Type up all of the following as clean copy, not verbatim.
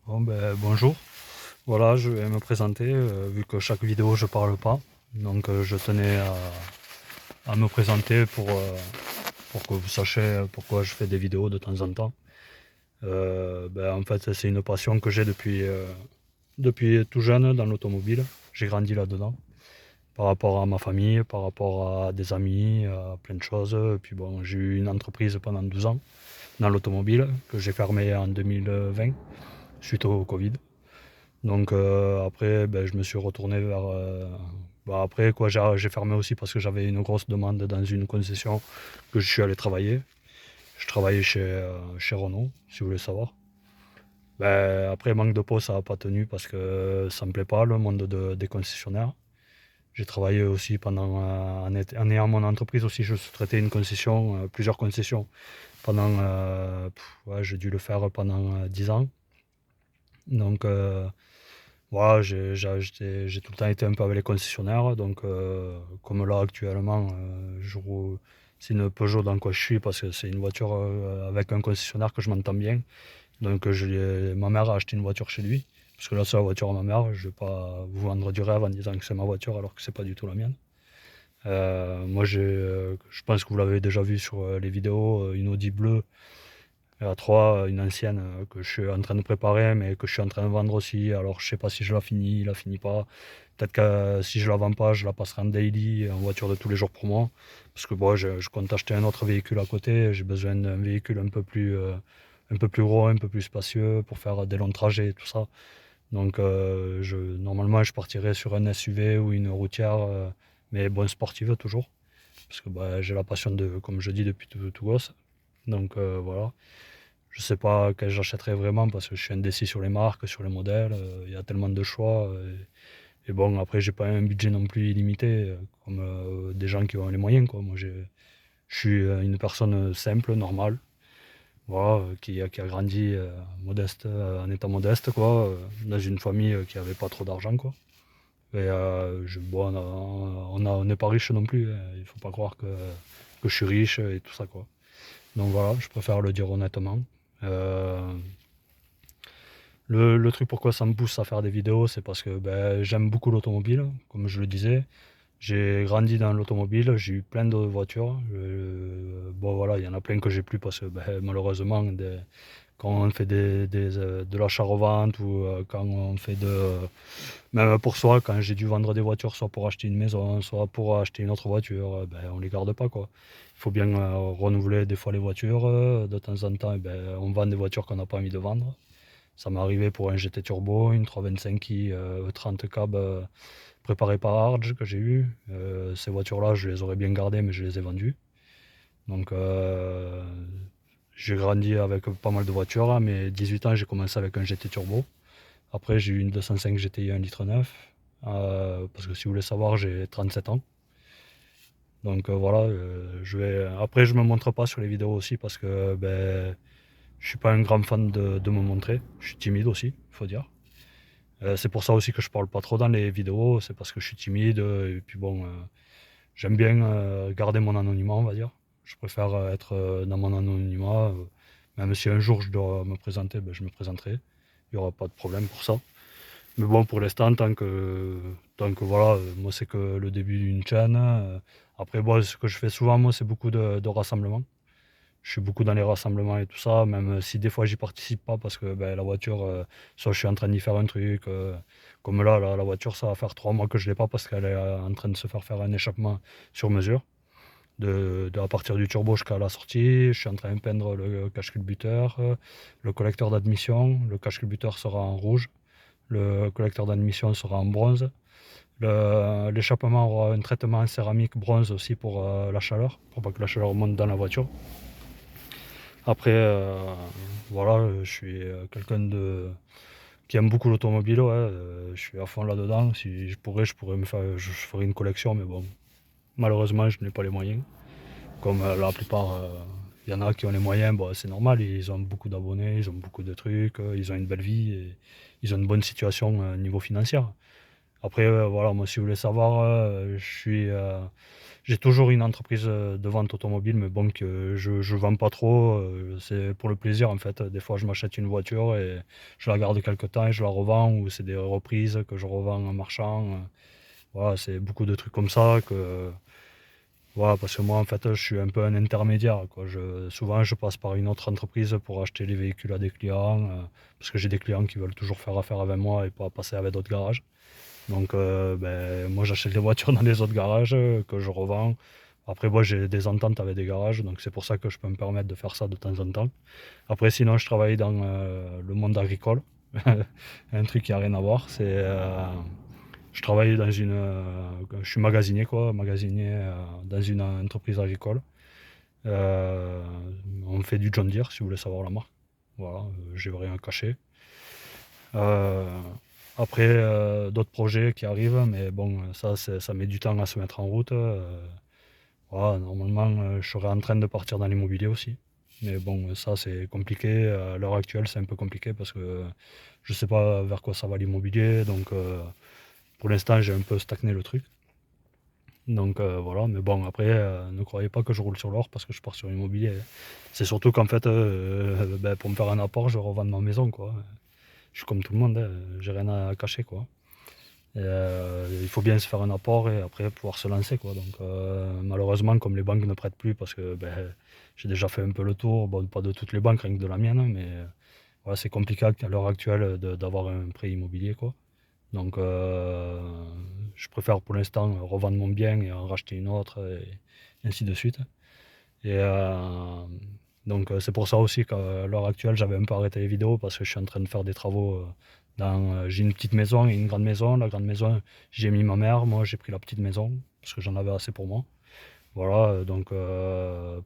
Bon ben, bonjour, voilà je vais me présenter, vu que chaque vidéo je parle pas, donc je tenais à me présenter pour que vous sachiez pourquoi je fais des vidéos de temps en temps. En fait c'est une passion que j'ai depuis tout jeune dans l'automobile, j'ai grandi là-dedans, par rapport à ma famille, par rapport à des amis, à plein de choses. Et puis bon, j'ai eu une entreprise pendant 12 ans dans l'automobile que j'ai fermée en 2020 suite au Covid. Donc après, je me suis retourné vers... après, quoi, j'ai fermé aussi parce que j'avais une grosse demande dans une concession que je suis allé travailler. Je travaillais chez Renault, si vous voulez savoir. Après, manque de peau, ça n'a pas tenu parce que ça me plaît pas, le monde des concessionnaires. J'ai travaillé aussi pendant, en ayant mon entreprise aussi, je sous-traitais une concession, plusieurs concessions. Pendant, ouais, j'ai dû le faire pendant 10 ans. Donc, voilà, j'ai tout le temps été un peu avec les concessionnaires, donc comme là actuellement, c'est une Peugeot dans quoi je suis parce que c'est une voiture avec un concessionnaire que je m'entends bien. Donc ma mère a acheté une voiture chez lui, parce que là c'est la voiture à ma mère, je vais pas vous vendre du rêve en disant que c'est ma voiture alors que c'est pas du tout la mienne. Moi je pense que vous l'avez déjà vu sur les vidéos, une Audi bleue à 3, une ancienne que je suis en train de préparer, mais que je suis en train de vendre aussi. Alors je sais pas si je la finis pas. Peut-être que si je la vends pas, je la passerai en daily, en voiture de tous les jours pour moi. Parce que bon, je compte acheter un autre véhicule à côté. J'ai besoin d'un véhicule un peu plus gros, un peu plus spacieux pour faire des longs trajets et tout ça. Donc normalement, je partirai sur un SUV ou une routière, mais bon, sportive toujours. Parce que j'ai la passion comme je dis, depuis tout gosse. Donc voilà. Je sais pas quel j'achèterais vraiment parce que je suis indécis sur les marques, sur les modèles. Il y a tellement de choix. Et bon, après, j'ai pas un budget non plus illimité comme des gens qui ont les moyens, quoi. Je suis une personne simple, normale, voilà, qui a grandi modeste, en état modeste, quoi, dans une famille qui avait pas trop d'argent, quoi. Bon, on n'est pas riche non plus, hein. Il faut pas croire que je suis riche et tout ça, quoi. Donc voilà, je préfère le dire honnêtement. Euh, le truc pourquoi ça me pousse à faire des vidéos, c'est parce que j'aime beaucoup l'automobile, comme je le disais. J'ai grandi dans l'automobile, j'ai eu plein de voitures. Bon voilà, il y en a plein que j'ai plus parce que malheureusement, quand on fait de l'achat-revente ou quand on fait même pour soi, quand j'ai dû vendre des voitures, soit pour acheter une maison, soit pour acheter une autre voiture, on les garde pas quoi. Il faut bien renouveler des fois les voitures. De temps en temps, on vend des voitures qu'on n'a pas envie de vendre. Ça m'est arrivé pour un GT Turbo, une 325i 30 cab préparée par Arge que j'ai eu. Ces voitures-là, je les aurais bien gardées, mais je les ai vendues. Donc j'ai grandi avec pas mal de voitures. À mes 18 ans, j'ai commencé avec un GT Turbo. Après, j'ai eu une 205 GTI 1,9 litre. Parce que si vous voulez savoir, j'ai 37 ans. Donc voilà, après je me montre pas sur les vidéos aussi parce que je suis pas un grand fan de me montrer. Je suis timide aussi, il faut dire. C'est pour ça aussi que je parle pas trop dans les vidéos, c'est parce que je suis timide et puis bon, j'aime bien garder mon anonymat, on va dire. Je préfère être dans mon anonymat, même si un jour je dois me présenter, je me présenterai. Il n'y aura pas de problème pour ça. Mais bon, pour l'instant, tant que voilà, moi c'est que le début d'une chaîne. Après, bon, ce que je fais souvent, moi, c'est beaucoup de rassemblements. Je suis beaucoup dans les rassemblements et tout ça, même si des fois j'y participe pas parce que la voiture, soit je suis en train d'y faire un truc, comme là, la voiture, ça va faire 3 mois que je l'ai pas parce qu'elle est en train de se faire un échappement sur mesure. À partir du turbo jusqu'à la sortie, je suis en train de peindre le cache-culbuteur, le collecteur d'admission. Le cache-culbuteur sera en rouge, le collecteur d'admission sera en bronze. L'échappement aura un traitement en céramique bronze aussi pour la chaleur, pour pas que la chaleur monte dans la voiture. Après, voilà, je suis quelqu'un qui aime beaucoup l'automobile, ouais, je suis à fond là-dedans. Si je pourrais je ferais une collection, mais bon, malheureusement, je n'ai pas les moyens. Comme la plupart, il y en a qui ont les moyens, bon, c'est normal, ils ont beaucoup d'abonnés, ils ont beaucoup de trucs, ils ont une belle vie et ils ont une bonne situation niveau financière. Après, voilà, moi, si vous voulez savoir, j'ai toujours une entreprise de vente automobile, mais bon, que je vends pas trop. C'est pour le plaisir, en fait. Des fois, je m'achète une voiture et je la garde quelques temps et je la revends, ou c'est des reprises que je revends en marchand. Voilà, c'est beaucoup de trucs comme ça que. Voilà, parce que moi, en fait, je suis un peu un intermédiaire, quoi. Souvent, je passe par une autre entreprise pour acheter les véhicules à des clients, parce que j'ai des clients qui veulent toujours faire affaire avec moi et pas passer avec d'autres garages. Donc, moi, j'achète les voitures dans les autres garages que je revends. Après, moi, j'ai des ententes avec des garages, donc c'est pour ça que je peux me permettre de faire ça de temps en temps. Après, sinon, je travaille dans le monde agricole. Un truc qui n'a rien à voir. Je travaille dans je suis magasinier, quoi, magasinier dans une entreprise agricole. Euh, on fait du John Deere, si vous voulez savoir la marque. Voilà, j'ai rien caché. Euh, Après, d'autres projets qui arrivent, mais bon, ça met du temps à se mettre en route. Voilà, normalement, je serais en train de partir dans l'immobilier aussi. Mais bon, ça, c'est compliqué. À l'heure actuelle, c'est un peu compliqué parce que je ne sais pas vers quoi ça va l'immobilier. Donc, pour l'instant, j'ai un peu stagné le truc. Donc, voilà. Mais bon, après, ne croyez pas que je roule sur l'or parce que je pars sur l'immobilier. C'est surtout qu'en fait, pour me faire un apport, je revends ma maison, quoi. Je suis comme tout le monde, hein, j'ai rien à cacher, quoi. Et, il faut bien se faire un apport et après pouvoir se lancer, quoi. Donc, malheureusement, comme les banques ne prêtent plus parce que j'ai déjà fait un peu le tour, bon, pas de toutes les banques, rien que de la mienne, mais voilà, c'est compliqué à l'heure actuelle d'avoir un prêt immobilier, quoi. Donc, je préfère pour l'instant revendre mon bien et en racheter une autre et ainsi de suite. Et donc, c'est pour ça aussi qu'à l'heure actuelle, j'avais un peu arrêté les vidéos parce que je suis en train de faire des travaux j'ai une petite maison et une grande maison. La grande maison, j'ai mis ma mère. Moi, j'ai pris la petite maison parce que j'en avais assez pour moi. Voilà, donc,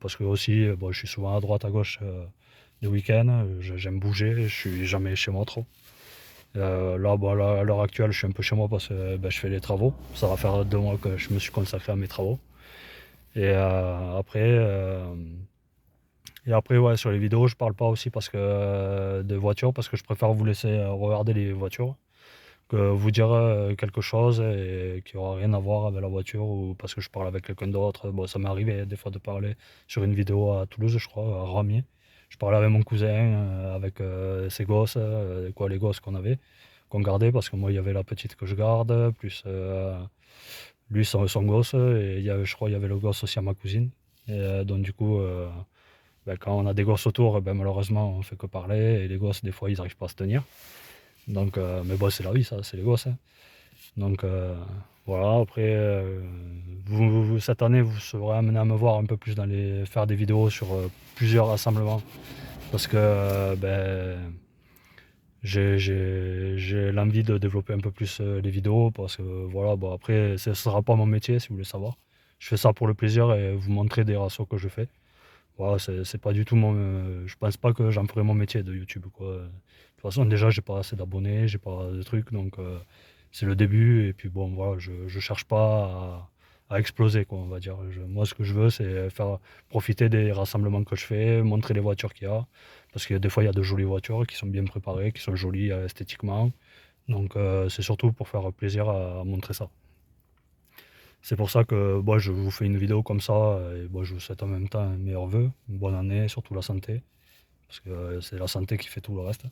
parce que aussi, bon, je suis souvent à droite, à gauche le week-end. J'aime bouger, je suis jamais chez moi trop. Là, bon, là, à l'heure actuelle, je suis un peu chez moi parce que je fais les travaux. Ça va faire 2 mois que je me suis consacré à mes travaux. Et après, ouais, sur les vidéos, je parle pas aussi parce que de voitures, parce que je préfère vous laisser regarder les voitures que vous dire quelque chose et qui aura rien à voir avec la voiture, ou parce que je parle avec quelqu'un d'autre. Bon, ça m'est arrivé des fois de parler sur une vidéo à Toulouse, je crois, à Ramier. Je parlais avec mon cousin, avec ses gosses, quoi, les gosses qu'on gardait, parce que moi, il y avait la petite que je garde, plus lui, son gosse, et je crois il y avait le gosse aussi à ma cousine. Et donc, du coup, quand on a des gosses autour, malheureusement, on fait que parler, et les gosses, des fois, ils n'arrivent pas à se tenir. Donc, mais bon, c'est la vie, ça, c'est les gosses, hein. Donc, voilà, après, cette année, vous serez amené à me voir un peu plus faire des vidéos sur plusieurs rassemblements, parce que j'ai l'envie de développer un peu plus les vidéos, parce que voilà, bon, après, ce ne sera pas mon métier, si vous voulez savoir. Je fais ça pour le plaisir et vous montrer des ratios que je fais. Voilà, c'est pas du tout je pense pas que j'en ferai mon métier de YouTube, quoi. De toute façon, déjà, j'ai pas assez d'abonnés, j'ai pas de trucs, donc c'est le début. Et puis bon, voilà, je cherche pas à exploser, quoi, on va dire. Moi, ce que je veux, c'est faire profiter des rassemblements que je fais, montrer les voitures qu'il y a. Parce que des fois, il y a de jolies voitures qui sont bien préparées, qui sont jolies esthétiquement. Donc, c'est surtout pour faire plaisir à montrer ça. C'est pour ça que moi, je vous fais une vidéo comme ça, et moi, je vous souhaite en même temps un meilleur vœu, une bonne année, surtout la santé, parce que c'est la santé qui fait tout le reste.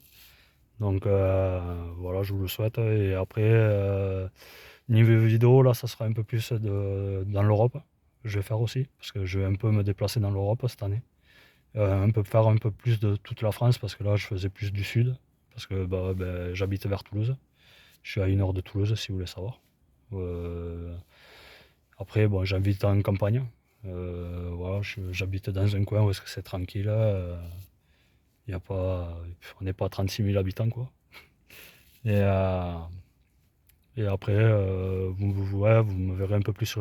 Donc, voilà, je vous le souhaite. Et après, niveau vidéo, là, ça sera un peu plus dans l'Europe. Je vais faire aussi, parce que je vais un peu me déplacer dans l'Europe cette année. Faire un peu plus de toute la France, parce que là, je faisais plus du sud, parce que j'habite vers Toulouse. Je suis à 1 heure de Toulouse, si vous voulez savoir. Euh, Après, bon, j'habite en campagne. Voilà, j'habite dans un coin où est-ce que c'est tranquille. Y a pas, on n'est pas à 36 000 habitants, quoi. Et, euh, et après, ouais, vous me verrez un peu plus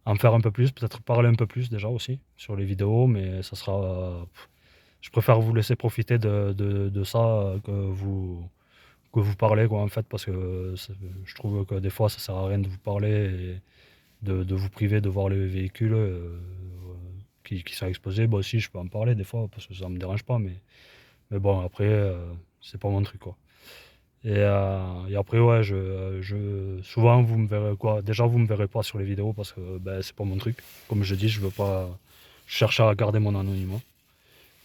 en faire un peu plus, peut-être parler un peu plus déjà aussi sur les vidéos, mais ça sera. Je préfère vous laisser profiter de ça que vous parlez, quoi, en fait, parce que je trouve que des fois, ça sert à rien de vous parler de vous priver de voir les véhicules qui sont exposés. Bon, aussi, je peux en parler des fois parce que ça me dérange pas, mais bon, après, c'est pas mon truc, quoi. Et après, ouais, souvent vous me verrez quoi. Déjà, vous me verrez pas sur les vidéos parce que ben, c'est pas mon truc. Comme je dis, je veux pas chercher à garder mon anonymat.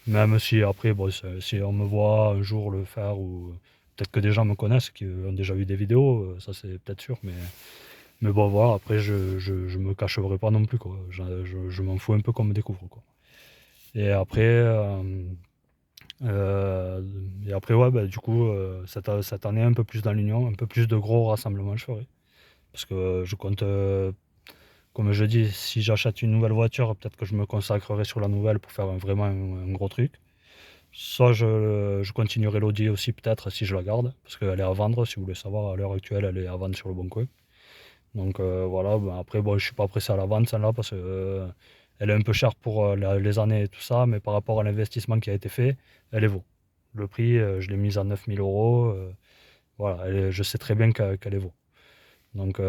Même si après, bon, si on me voit un jour le faire, ou peut-être que des gens me connaissent, qui ont déjà vu des vidéos, ça c'est peut-être sûr, mais bon, voilà, après, je me cacherai pas non plus, quoi. Je m'en fous un peu qu'on me découvre, quoi. Et après, euh, ouais, bah, du coup, cette année, un peu plus dans l'union, un peu plus de gros rassemblements, je ferai. Parce que je compte, comme je dis, si j'achète une nouvelle voiture, peut-être que je me consacrerai sur la nouvelle pour faire vraiment un gros truc. Soit je continuerai l'Audi aussi, peut-être, si je la garde, parce qu'elle est à vendre, si vous voulez savoir, à l'heure actuelle, elle est à vendre sur le Bon Coin. Donc voilà, ben après, bon, je suis pas pressé à la vente, celle-là, parce que elle est un peu chère pour les années et tout ça, mais par rapport à l'investissement qui a été fait, elle est vaut. Le prix, je l'ai mise à 9000 euros. Voilà, je sais très bien qu'elle est vaut. Donc,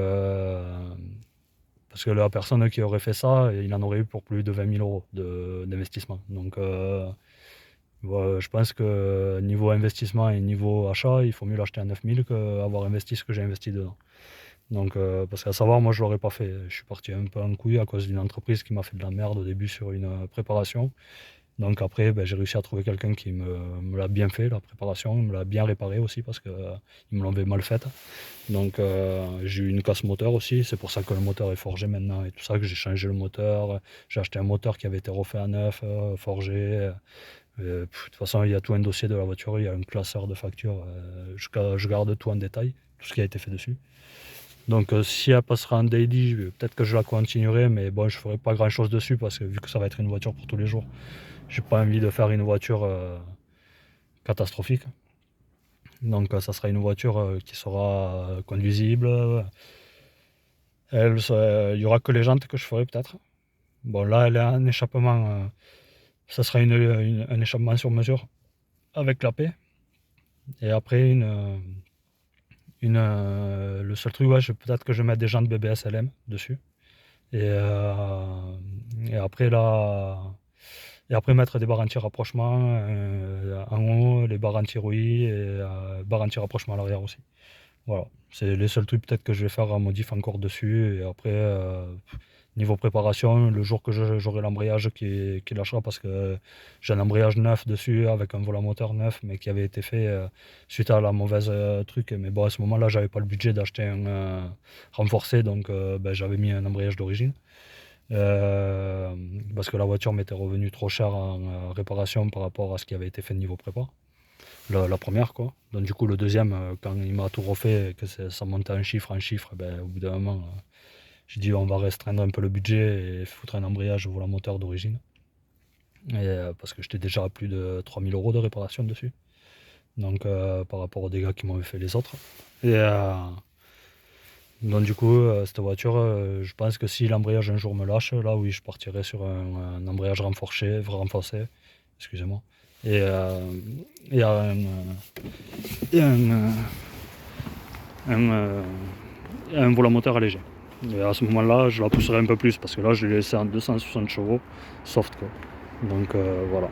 parce que la personne qui aurait fait ça, il en aurait eu pour plus de 20 000 euros d'investissement. Donc, voilà, je pense que niveau investissement et niveau achat, il faut mieux l'acheter à 9000 qu'avoir investi ce que j'ai investi dedans. Donc, parce qu'à savoir, moi, je l'aurais pas fait. Je suis parti un peu en couille à cause d'une entreprise qui m'a fait de la merde au début sur une préparation. Donc après, ben, j'ai réussi à trouver quelqu'un qui me l'a bien fait, la préparation, il me l'a bien réparé aussi parce que ils me l'avaient mal faite. Donc j'ai eu une casse moteur aussi, c'est pour ça que le moteur est forgé maintenant et tout ça, que j'ai changé le moteur. J'ai acheté un moteur qui avait été refait à neuf, forgé. De toute façon, il y a tout un dossier de la voiture, il y a un classeur de factures. Je garde tout en détail, tout ce qui a été fait dessus. Donc si elle passera en daily, peut-être que je la continuerai, mais bon, je ferai pas grand chose dessus parce que vu que ça va être une voiture pour tous les jours, j'ai pas envie de faire une voiture catastrophique. Donc ça sera une voiture qui sera conduisible. Il y aura que les jantes que je ferai peut-être. Bon, là, elle a un échappement. Ça sera un échappement sur mesure avec la paix. Et après, le seul truc, ouais, peut-être que je vais mettre des jantes BBS LM dessus. Et, après, là. Et après, mettre des barres anti-rapprochement en haut, les barres anti-rouille et barres anti-rapprochement à l'arrière aussi. Voilà, c'est les seuls trucs peut-être que je vais faire en modif encore dessus. Et après, niveau préparation, le jour que j'aurai l'embrayage qui lâchera, parce que j'ai un embrayage neuf dessus avec un volant moteur neuf, mais qui avait été fait suite à la mauvaise truc. Mais bon, à ce moment-là, j'avais pas le budget d'acheter un renforcé, donc ben, j'avais mis un embrayage d'origine. Parce que la voiture m'était revenue trop cher en réparation par rapport à ce qui avait été fait de niveau prépa. La première, quoi. Donc du coup, le deuxième, quand il m'a tout refait et que ça montait en chiffre, ben, au bout d'un moment, j'ai dit on va restreindre un peu le budget et foutre un embrayage volant moteur d'origine. Parce que j'étais déjà à plus de 3000 euros de réparation dessus. Donc par rapport aux dégâts qui m'avaient fait les autres. Et donc du coup, cette voiture, je pense que si l'embrayage un jour me lâche, là oui, je partirai sur un embrayage renforcé, excusez-moi. Et, et un, et un volant moteur allégé. Et à ce moment-là, je la pousserai un peu plus parce que là, je l'ai laissé en 260 chevaux, soft quoi. Donc voilà.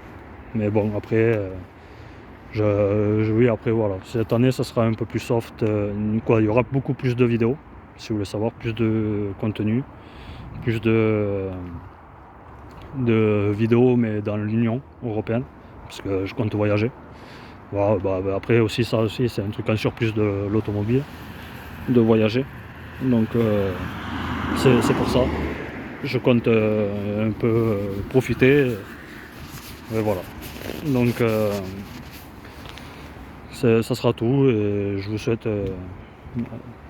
Mais bon, après, oui, après voilà. Cette année, ça sera un peu plus soft. Il y aura beaucoup plus de vidéos, si vous voulez savoir, plus de contenu, plus de vidéos, mais dans l'Union européenne, parce que je compte voyager. Voilà, bah, après aussi, ça aussi, c'est un truc en surplus de l'automobile, de voyager. Donc c'est pour ça. Je compte un peu profiter. Et voilà. Donc ça sera tout. Et je vous souhaite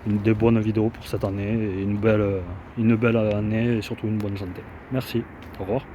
des bonnes vidéos pour cette année. Et une belle année et surtout une bonne santé. Merci. Au revoir.